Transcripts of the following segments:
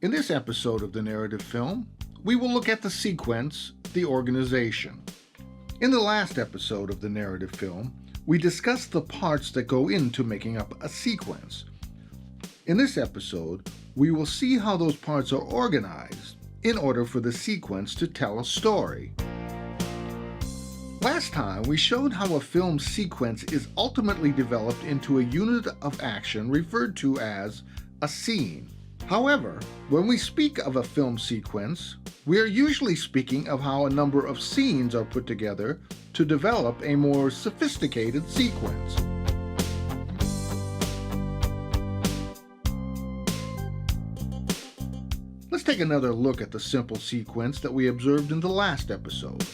In this episode of the narrative film, we will look at the sequence, the organization. In the last episode of the narrative film, we discussed the parts that go into making up a sequence. In this episode, we will see how those parts are organized in order for the sequence to tell a story. Last time, we showed how a film sequence is ultimately developed into a unit of action referred to as a scene. However, when we speak of a film sequence, we are usually speaking of how a number of scenes are put together to develop a more sophisticated sequence. Let's take another look at the simple sequence that we observed in the last episode.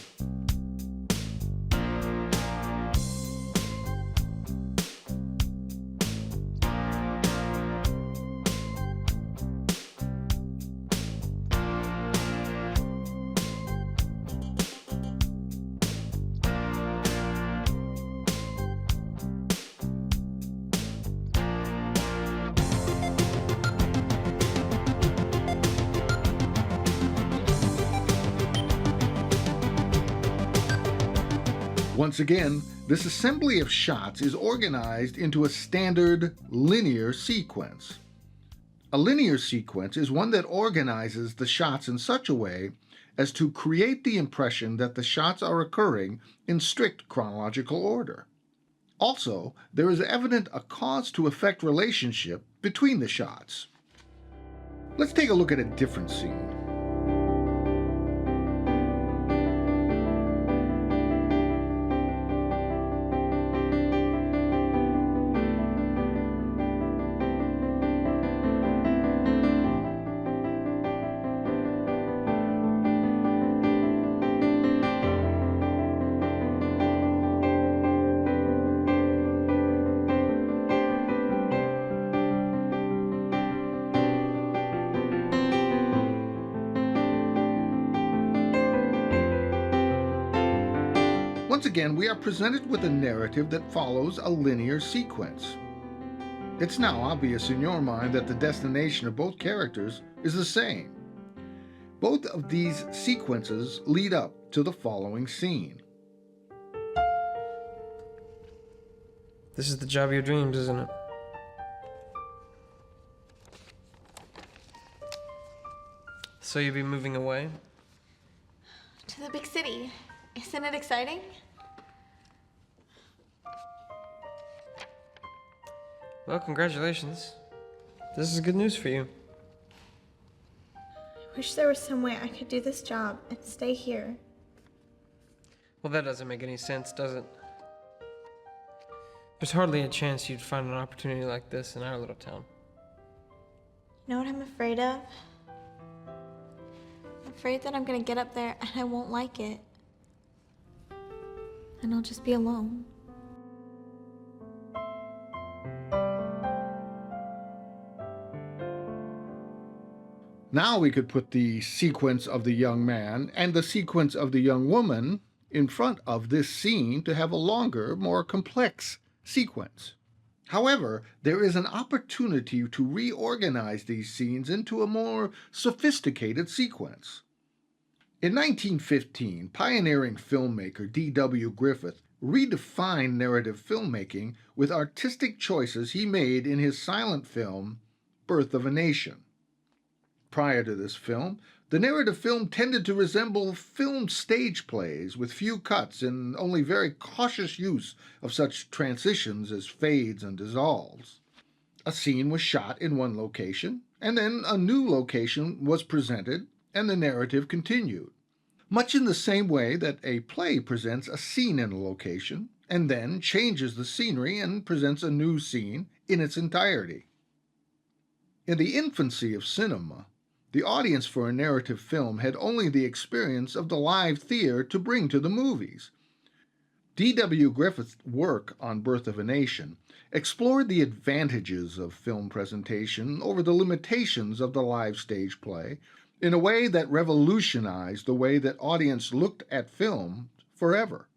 Once again, this assembly of shots is organized into a standard linear sequence. A linear sequence is one that organizes the shots in such a way as to create the impression that the shots are occurring in strict chronological order. Also, there is evident a cause-to-effect relationship between the shots. Let's take a look at a different scene. Once again, we are presented with a narrative that follows a linear sequence. It's now obvious in your mind that the destination of both characters is the same. Both of these sequences lead up to the following scene. This is the job of your dreams, isn't it? So you'll be moving away? To the big city. Isn't it exciting? Well, congratulations. This is good news for you. I wish there was some way I could do this job and stay here. Well, that doesn't make any sense, does it? There's hardly a chance you'd find an opportunity like this in our little town. You know what I'm afraid of? I'm afraid that I'm gonna get up there and I won't like it. And I'll just be alone. Now we could put the sequence of the young man and the sequence of the young woman in front of this scene to have a longer, more complex sequence. However, there is an opportunity to reorganize these scenes into a more sophisticated sequence. In 1915, pioneering filmmaker D.W. Griffith redefined narrative filmmaking with artistic choices he made in his silent film, Birth of a Nation. Prior to this film, the narrative film tended to resemble film stage plays with few cuts and only very cautious use of such transitions as fades and dissolves. A scene was shot in one location, and then a new location was presented, and the narrative continued. Much in the same way that a play presents a scene in a location, and then changes the scenery and presents a new scene in its entirety. In the infancy of cinema, the audience for a narrative film had only the experience of the live theater to bring to the movies. D.W. Griffith's work on Birth of a Nation explored the advantages of film presentation over the limitations of the live stage play in a way that revolutionized the way that audience looked at film forever.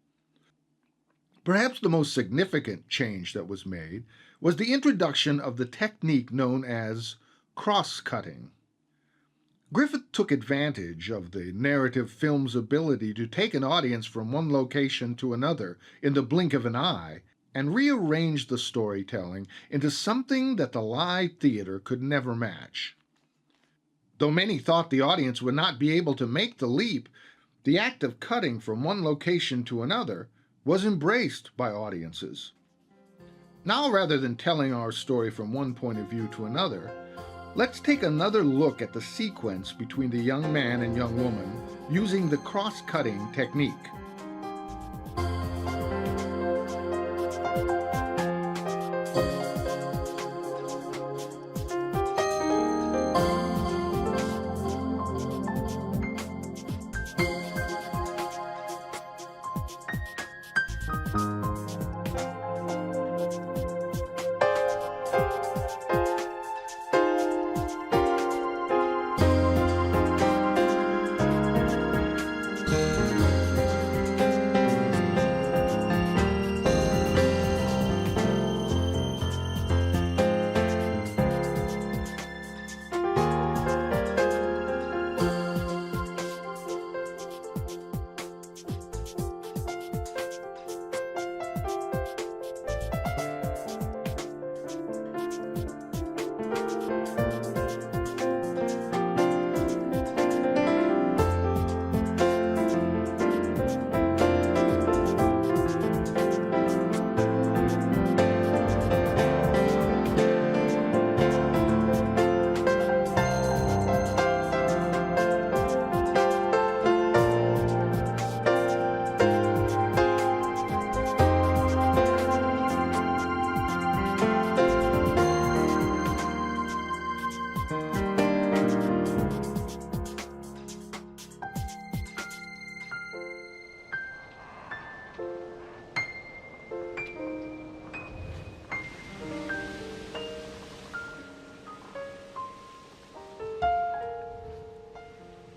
Perhaps the most significant change that was made was the introduction of the technique known as cross-cutting. Griffith took advantage of the narrative film's ability to take an audience from one location to another in the blink of an eye and rearrange the storytelling into something that the live theater could never match. Though many thought the audience would not be able to make the leap, the act of cutting from one location to another was embraced by audiences. Now, rather than telling our story from one point of view to another, let's take another look at the sequence between the young man and young woman using the cross-cutting technique.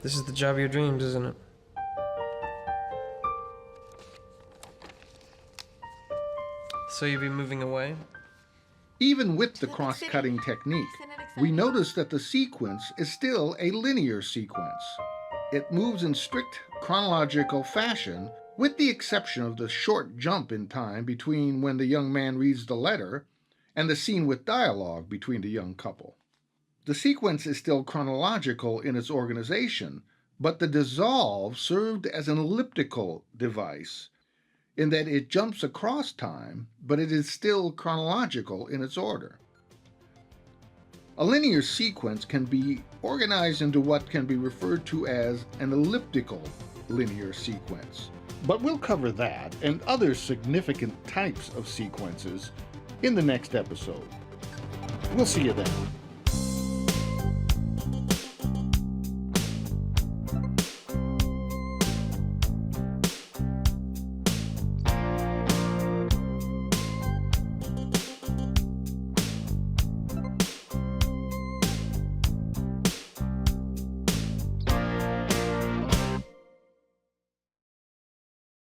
This is the job of your dreams, isn't it? So you'll be moving away? Even with To the the big cross-cutting city. technique, Isn't it we exciting? notice that the sequence is still a linear sequence. It moves in strict chronological fashion, with the exception of the short jump in time between when the young man reads the letter and the scene with dialogue between the young couple. The sequence is still chronological in its organization, but the dissolve served as an elliptical device, in that it jumps across time, but it is still chronological in its order. A linear sequence can be organized into what can be referred to as an elliptical linear sequence, but we'll cover that and other significant types of sequences in the next episode. We'll see you then.